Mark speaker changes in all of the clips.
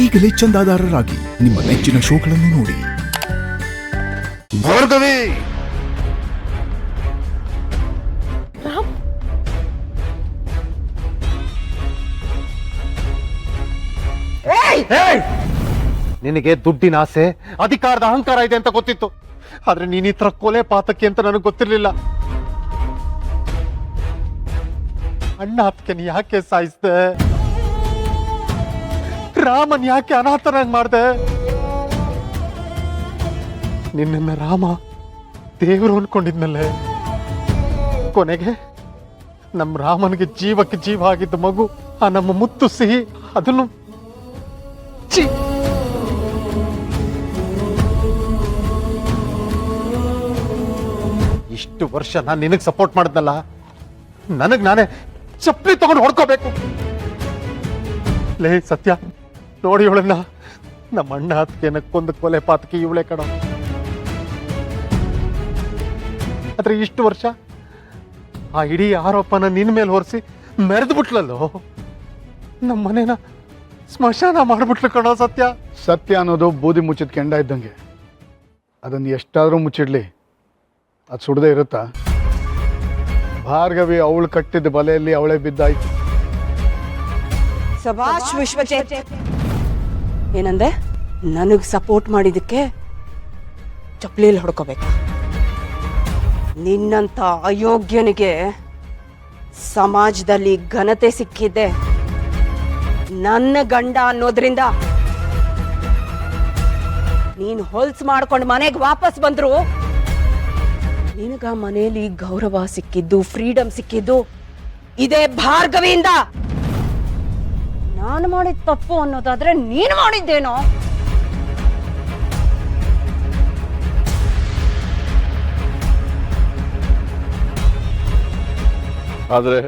Speaker 1: ಈಗಲೇ ಚಂದಾದಾರರಾಗಿ ನಿಮ್ಮ ನೆಚ್ಚಿನ ಶೋಗಳನ್ನು ನೋಡಿ.
Speaker 2: ಭಾರ್ಗವಿ,
Speaker 3: ನಿನಗೆ ದುಡ್ಡಿನ ಆಸೆ, ಅಧಿಕಾರದ ಅಹಂಕಾರ ಇದೆ ಅಂತ ಗೊತ್ತಿತ್ತು. ಆದ್ರೆ ನೀನ್ ಈ ತರ ಕೊಲೆ ಪಾತಕ್ಕೆ ಅಂತ ನನಗೆ ಗೊತ್ತಿರ್ಲಿಲ್ಲ. ಅಣ್ಣ ಅತ್ಕೆನ್ ಯಾಕೆ ಸಾಯಿಸ್ದೆ? ರಾಮನ್ ಯಾಕೆ ಅನಾಥನಾಗಿ ಮಾಡ್ದೆ? ನಿನ್ನ ರಾಮ ದೇವರು ಅನ್ಕೊಂಡಿದ್ನಲ್ಲೇ, ಕೊನೆಗೆ ನಮ್ಮ ರಾಮನಿಗೆ ಜೀವಕ್ಕೆ ಜೀವ ಆಗಿದ್ದ ಮಗು, ಆ ನಮ್ಮ ಮುತ್ತು ಸಿಹಿ, ಅದನ್ನು ಛೀ! ಇಷ್ಟು ವರ್ಷ ನಾನು ನಿನಗೆ ಸಪೋರ್ಟ್ ಮಾಡಿದ್ನಲ್ಲ, ನನಗ್ ನಾನೇ ಚಪ್ಪಲಿ ತಗೊಂಡು ಹೊಡ್ಕೋಬೇಕು. ಲೇ ಸತ್ಯ, ನೋಡಿ ಇವಳನ್ನ. ನಮ್ಮ ಅಣ್ಣ ಅದಕ್ಕೆ ಕೊಂದು ಕೊಲೆ ಪಾತಕ್ಕೆ ಇವಳೆ ಕಡ. ಆದ್ರೆ ಇಷ್ಟು ವರ್ಷ ಆ ಇಡೀ ಆರೋಪನ ನಿನ್ನ ಮೇಲೆ ಹೊರಿಸಿ ಮೆರೆದು ಬಿಟ್ಲಲ್ಲೋ. ನಮ್ಮ ಮನೇನ ಸ್ಮಶಾನ ಮಾಡ್ಬಿಟ್ಲು ಕಣೋ ಸತ್ಯ.
Speaker 2: ಸತ್ಯ ಅನ್ನೋದು ಬೂದಿ ಮುಚ್ಚಿದ ಕೆಂಡ ಇದ್ದಂಗೆ. ಅದನ್ನು ಎಷ್ಟಾದರೂ ಮುಚ್ಚಿಡ್ಲಿ, ಅದು ಸುಡದೆ ಇರುತ್ತಾ? ಭಾರ್ಗವಿ ಅವಳು ಕಟ್ಟಿದ ಬಲೆಯಲ್ಲಿ ಅವಳೇ ಬಿದ್ದಾಯ್ತು.
Speaker 4: ಸಭಾಷ್ ವಿಶ್ವಜಿತ್, ಏನಂದೆ? ನನಗ್ ಸಪೋರ್ಟ್ ಮಾಡಿದಕ್ಕೆ ಚಪ್ಲಿಯಲ್ಲಿ ಹೊಡ್ಕೋಬೇಕಾ? ನಿನ್ನಂತ ಅಯೋಗ್ಯನಿಗೆ ಸಮಾಜದಲ್ಲಿ ಘನತೆ ಸಿಕ್ಕಿದ್ದೆ ನನ್ನ ಗಂಡ ಅನ್ನೋದ್ರಿಂದ. ನೀನು ಹೊಲ್ಸ್ ಮಾಡ್ಕೊಂಡು ಮನೆಗೆ ವಾಪಸ್ ಬಂದ್ರು ನಿನಗ ಮನೆಯಲ್ಲಿ ಗೌರವ ಸಿಕ್ಕಿದ್ದು, ಫ್ರೀಡಮ್ ಸಿಕ್ಕಿದ್ದು ಇದೇ ಭಾರ್ಗವಿಯಿಂದ. ನಾನು ಮಾಡಿದ ತಪ್ಪು ಅನ್ನೋದಾದ್ರೆ ನೀನು ಮಾಡಿದ್ದೇನೋ?
Speaker 5: ಆದ್ರೆ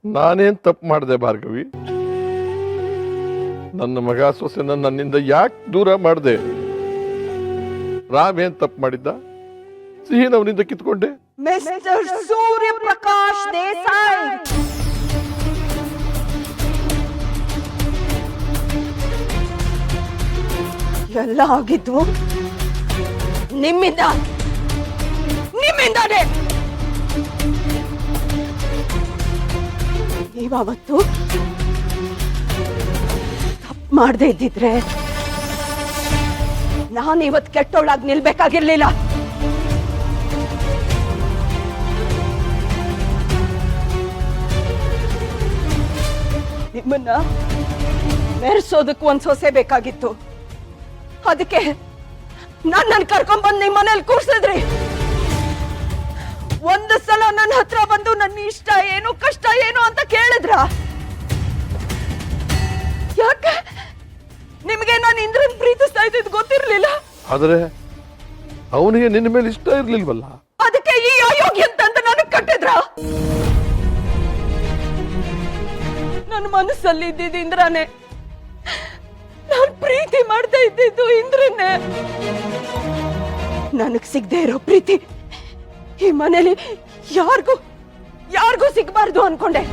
Speaker 5: ನಾನೇನ್ ತಪ್ಪು ಮಾಡಿದೆ ಭಾರ್ಗವಿ? ನನ್ನ ಮಗ ಸೊಸೆನ ನನ್ನಿಂದ ಯಾಕೆ ದೂರ ಮಾಡಿದೆ? ರಾಮ್ ಏನ್ ತಪ್ಪು ಮಾಡಿದ್ದ? ಸಿಹಿನ ಅವನಿಂದ ಕಿತ್ಕೊಂಡೆ.
Speaker 4: ಮಿಸ್ಟರ್ ಸೂರ್ಯ ಪ್ರಕಾಶ್ ದೇಸಾಯಿ, ಎಲ್ಲ ಆಗಿದ್ದು ನಿಮ್ಮಿಂದಾನೇ. ನೀವತ್ತು ತಪ್ಪು ಮಾಡದೇ ಇದ್ದಿದ್ರೆ ನಾನು ಇವತ್ತು ಕೆಟ್ಟೋಳಾಗಿ ನಿಲ್ಬೇಕಾಗಿರ್ಲಿಲ್ಲ. ನಿಮ್ಮನ್ನ ಮೆರೆಸೋದಕ್ಕೆ ಒಂದ್ ಸೊಸೆ ಬೇಕಾಗಿತ್ತು. ಅದಕ್ಕೆ ನನ್ನ ಕರ್ಕೊಂಡ್ಬಂದು ನಿಮ್ಮ ಮನೇಲಿ ಕೂರ್ಸಿದ್ರಿ. ಒಂದು ಸಲ ನನ್ನ ಹತ್ರ ಬಂದು ನನ್ನ ಇಷ್ಟ ಏನು ಕಷ್ಟ ಏನು ಅಂತ ಕೇಳಿದ್ರ? ಯಾಕೆ ನಿಮ್ಗೆ ನಾನು ಇಂದ್ರನ್ ಪ್ರೀತಿಸ್ತಾ ಇದ್ದಿದ್ದು ಗೊತ್ತಿರ್ಲಿಲ್ಲ?
Speaker 5: ಆದ್ರೆ ಅವನಿಗೆ ನಿನ್ನ ಮೇಲೆ ಇಷ್ಟ ಇರ್ಲಿಲ್ವಲ್ಲ?
Speaker 4: ಅದಕ್ಕೆ ಈ ಅಯೋಗ್ಯ ಅಂತ ನನಗ್ ಕಟ್ಟಿದ್ರ? ನನ್ನ ಮನಸ್ಸಲ್ಲಿ ಇದ್ದಿದ್ದು ಇಂದ್ರನೇ. ನಾನು ಪ್ರೀತಿ ಮಾಡ್ತಾ ಇದ್ದಿದ್ದು ಇಂದ್ರನ್ನೇ. ನನಗ್ ಸಿಗದೆ ಇರೋ ಪ್ರೀತಿ ಈ ಮನೇಲಿ ಯಾರಿಗೂ ಸಿಗಬಾರ್ದು ಅನ್ಕೊಂಡೆ.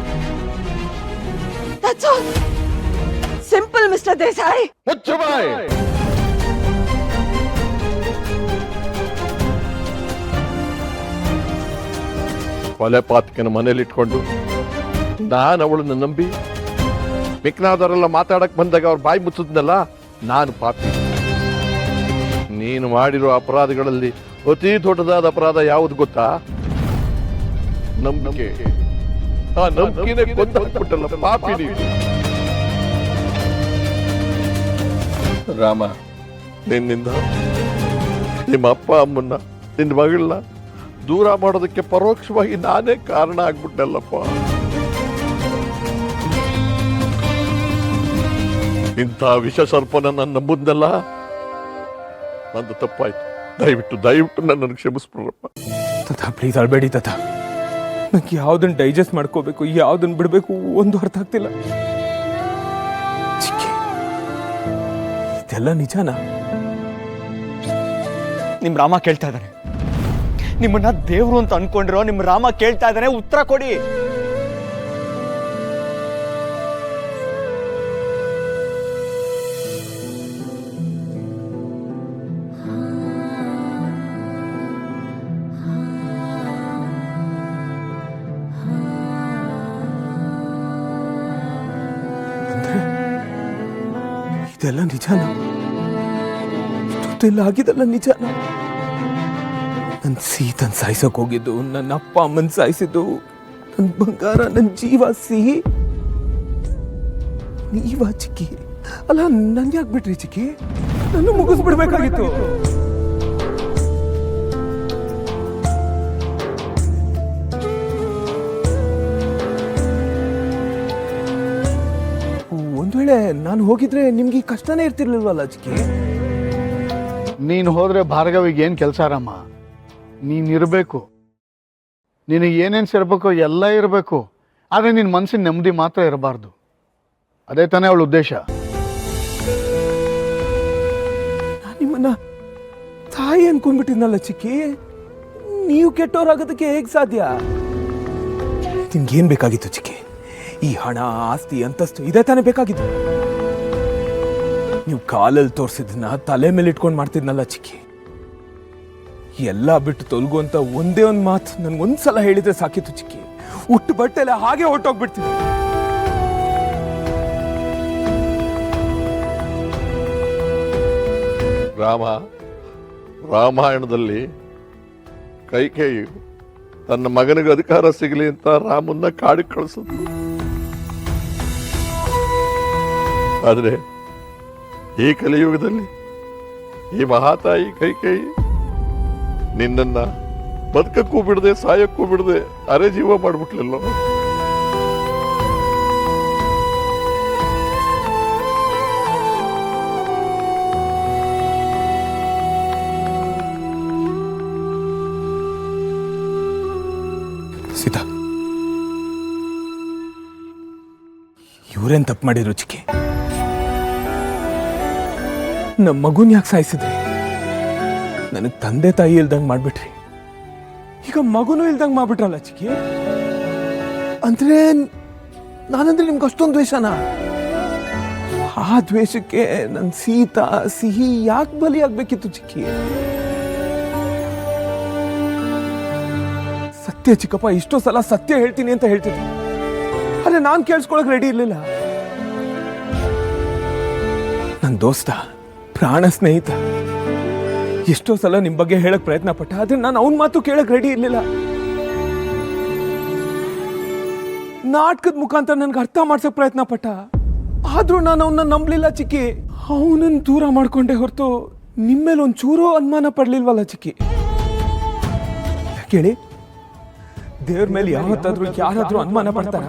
Speaker 4: That's all. Simple, Mr. Desai.
Speaker 5: ಕೊಲೆ ಪಾತಕನ ಮನೇಲಿ ಇಟ್ಕೊಂಡು ನಾನು ಅವಳನ್ನ ನಂಬಿ ಮಿಕ್ನಾದವರೆಲ್ಲ ಮಾತಾಡಕ್ ಬಂದಾಗ ಅವ್ರ ಬಾಯಿ ಮುಚ್ಚಿದ್ನಲ್ಲ, ನಾನು ಪಾಪಿ. ನೀನು ಮಾಡಿರೋ ಅಪರಾಧಗಳಲ್ಲಿ ಅತಿ ದೊಡ್ಡದಾದ ಅಪರಾಧ ಯಾವುದು ಗೊತ್ತಾ? ನಂಬಿಕೆ. ಆ ನಂಬಿಕೆನೇ ಕೊಂದು ಹಾಕ್ಬಿಟ್ಟಲ್ಲ ಪಾಪಿ ನೀನು. ರಾಮ, ನಿನ್ನಿಂದ ನಿಮ್ಮ ಅಪ್ಪ ಅಮ್ಮನ್ನ, ನಿನ್ನ ಮಗಳನ್ನ ದೂರ ಮಾಡೋದಕ್ಕೆ ಪರೋಕ್ಷವಾಗಿ ನಾನೇ ಕಾರಣ ಆಗ್ಬಿಟ್ಟಲ್ಲಪ್ಪ. ಇಂಥ ವಿಷ ಸರ್ಪನ ನನ್ನ ನಂಬುದ್ನಲ್ಲ, ನಂದು ತಪ್ಪಾಯ್ತು. ದಯವಿಟ್ಟು ನನ್ನನ್ನು ಕ್ಷಮಿಸ್ಬಿಡ್ರಪ್ಪ.
Speaker 6: ತಥಾ ಪ್ಲೀಸ್ ಅಳ್ಬೇಡಿ ತಥಾ. ನಂಗೆ ಯಾವ್ದನ್ನ ಡೈಜೆಸ್ಟ್ ಮಾಡ್ಕೋಬೇಕು, ಯಾವ್ದನ್ನ ಬಿಡಬೇಕು ಒಂದು ಅರ್ಥ ಆಗ್ತಿಲ್ಲ. ಇದೆಲ್ಲ ನಿಜಾನಾ?
Speaker 7: ನಿಮ್ ರಾಮ ಕೇಳ್ತಾ ಇದ್ದಾನೆ. ನಿಮ್ಮನ್ನ ದೇವ್ರು ಅಂತ ಅನ್ಕೊಂಡಿರೋ ನಿಮ್ ರಾಮ ಕೇಳ್ತಾ ಇದ್ದಾನೆ, ಉತ್ತರ ಕೊಡಿ.
Speaker 6: ಇದೆಲ್ಲ ನಿಜಾನ? ಇಷ್ಟೊತ್ತೆಲ್ಲ ಆಗಿದೆಲ್ಲ ನಿಜಾನ? ನನ್ನ ಸೀತನ್ ಸಾಯಿಸಕ್ ಹೋಗಿದ್ದು, ನನ್ನ ಅಪ್ಪ ಅಮ್ಮನ್ ಸಾಯಿಸಿದ್ದು, ನನ್ನ ಬಂಗಾರ, ನನ್ನ ಜೀವ ಸಿಹಿ ನೀವ ಚಿಕ್ಕಿ. ಅಲ್ಲ, ನನ್ ಯಾಕೆ ಬಿಟ್ರಿ ಚಿಕ್ಕಿ? ನನ್ನ ಮುಗಿಸ್ಬಿಡ್ಬೇಕಾಗಿತ್ತು. ಒಂದ್ ವೇಳೆ ನಾನು ಹೋಗಿದ್ರೆ ನಿಮ್ಗೆ ಈ ಕಷ್ಟನೇ ಇರ್ತಿರ್ಲಿಲ್ವಲ್ಲ ಚಿಕ್ಕಿ?
Speaker 2: ನೀನು ಹೋದ್ರೆ ಭಾರ್ಗವಿಗೆ ಏನು ಕೆಲಸ ರಾಮ? ನೀನಿರಬೇಕು, ನಿನಗೆ ಏನೇನು ಸೇರ್ಬೇಕೋ ಎಲ್ಲ ಇರಬೇಕು, ಆದರೆ ನಿನ್ನ ಮನಸ್ಸಿನ ನೆಮ್ಮದಿ ಮಾತ್ರ ಇರಬಾರ್ದು. ಅದೇ ತಾನೇ ಅವಳ ಉದ್ದೇಶ.
Speaker 6: ನಾನು ನಿಮ್ಮನ್ನ ತಾಯಿ ಅನ್ಕೊಂಡ್ಬಿಟ್ಟಿದ್ನಲ್ಲ ಚಿಕ್ಕಿ. ನೀವು ಕೆಟ್ಟೋರಾಗೋದಕ್ಕೆ ಹೇಗೆ ಸಾಧ್ಯ? ನಿಮ್ಗೇನ್ ಬೇಕಾಗಿತ್ತು ಚಿಕ್ಕಿ? ಈ ಹಣ, ಆಸ್ತಿ, ಅಂತಸ್ತು ಇದೇ ತಾನೇ ಬೇಕಾಗಿತ್ತು? ನೀವು ಕಾಲಲ್ಲಿ ತೋರಿಸಿದ್ನ ತಲೆ ಮೇಲೆ ಇಟ್ಕೊಂಡು ಮಾಡ್ತಿದ್ನಲ್ಲ ಚಿಕ್ಕಿ. ಎಲ್ಲ ಬಿಟ್ಟು ತೊಲಗು ಅಂತ ಒಂದೇ ಒಂದು ಮಾತು ನನ್ಗೊಂದ್ಸಲ ಹೇಳಿದ್ರೆ ಸಾಕಿತ್ತು ಚಿಕ್ಕಿ. ಉಟ್ಟು ಬಟ್ಟೆಲ್ಲ ಹಾಗೆ ಹೊರಟೋಗ್ಬಿಡ್ತೀನಿ.
Speaker 5: ರಾಮಾಯಣದಲ್ಲಿ ಕೈಕೇಯಿ ತನ್ನ ಮಗನಿಗೆ ಅಧಿಕಾರ ಸಿಗಲಿ ಅಂತ ರಾಮನ್ನ ಕಾಡಿಗೆ ಕಳಿಸಿದ್ರು. ಆದರೆ ಈ ಕಲಿಯುಗದಲ್ಲಿ ಈ ಮಹಾತಾಯಿ ಕೈಕೇಯಿ ನಿನ್ನನ್ನ ಬದುಕಕ್ಕೂ ಬಿಡದೆ ಸಾಯಕ್ಕೂ ಬಿಡದೆ ಅರೆ ಜೀವ ಮಾಡ್ಬಿಟ್ಲಿಲ್ಲ.
Speaker 6: ಸೀತಾ, ಇವ್ರೇನ್ ತಪ್ಪು ಮಾಡಿದ್ರು ಚಿಕ್ಕಿ? ನಮ್ಮ ಮಗುನ್ ಯಾಕೆ ಸಾಯಿಸಿದ್ರಿ? ನನಗೆ ತಂದೆ ತಾಯಿ ಇಲ್ದಂಗೆ ಮಾಡ್ಬಿಟ್ರಿ. ಈಗ ಮಗುನೂ ಇಲ್ದಂಗೆ ಮಾಡ್ಬಿಟ್ರಲ್ಲ ಚಿಕ್ಕಿ. ಅಂದ್ರೆ ನಾನಂದ್ರೆ ನಿಮ್ಗೆ ಅಷ್ಟೊಂದು ದ್ವೇಷನಾ? ಆ ದ್ವೇಷಕ್ಕೆ ನನ್ನ ಸೀತಾ ಸಿಹಿ ಯಾಕೆ ಬಲಿಯಾಗಬೇಕಿತ್ತು ಚಿಕ್ಕಿ? ಸತ್ಯ ಚಿಕ್ಕಪ್ಪ, ಇಷ್ಟೋ ಸಲ ಸತ್ಯ ಹೇಳ್ತೀನಿ ಅಂತ ಹೇಳ್ತಿದ್ದೆ, ಆದ್ರೆ ನಾನು ಕೇಳಿಸ್ಕೊಳಕ್ ರೆಡಿ ಇರ್ಲಿಲ್ಲ. ನನ್ನ ದೋಸ್ತ, ಪ್ರಾಣ ಸ್ನೇಹಿತ, ಎಷ್ಟೋ ಸಲ ನಿಮ್ ಬಗ್ಗೆ ಹೇಳಕ್ ಪ್ರಯತ್ನ ಪಟ್ಟ, ಆದ್ರೆ ನಾನು ಅವನ್ ಮಾತು ಕೇಳಕ್ ರೆಡಿ ಇರ್ಲಿಲ್ಲ. ನಾಟಕದ ಮುಖಾಂತರ ನನ್ಗೆ ಅರ್ಥ ಮಾಡ್ಸಕ್ ಪ್ರಯತ್ನ ಪಟ್ಟ, ಆದ್ರೂ ನಾನು ಅವನ್ನ ನಂಬಲಿಲ್ಲ ಚಿಕ್ಕಿ. ಅವನನ್ನ ದೂರ ಮಾಡ್ಕೊಂಡೆ ಹೊರತು ನಿಮ್ಮೇಲೆ ಒಂದ್ ಚೂರೋ ಅನುಮಾನ ಪಡ್ಲಿಲ್ವಲ್ಲ ಚಿಕ್ಕಿ. ಕೇಳಿ, ದೇವ್ರ ಮೇಲೆ ಯಾವತ್ತಾದ್ರೂ ಯಾರಾದ್ರೂ ಅನುಮಾನ ಪಡ್ತಾರ?